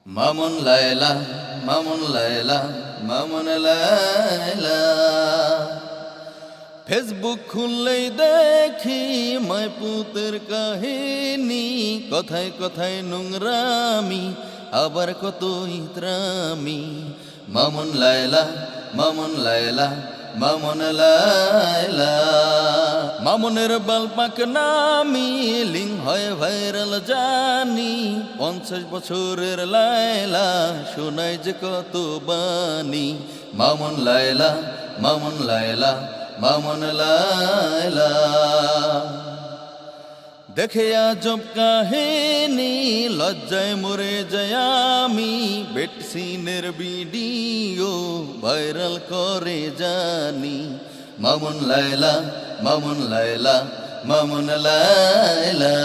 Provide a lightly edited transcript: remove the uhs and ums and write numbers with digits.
Mamun Laila, Mamun Laila, Mamun Laila. Facebook খুললেই দেখি মাইপুতের কাহিনী, কথায় কথায় নোংরামি, আবার কত ইতরামি। মামুন লায়লা, মামুন লায়লা, মামুন লায়লা। মামুনের বালপাক নামি লিঙ্ক হয় ভাইরাল জানি, 50 বছরের লায়লা শোনায় যে কত বাণী। মামুন লায়লা, মামুন লায়লা, মামুন লায়লা। দেখে আজব কাহিনী লজ্জায় মরে যায় আমি, বেডসিনের ভিডিও ভাইরাল করে জানি। মামুন লায়লা, মামুন লায়লা, মামুন লায়লা।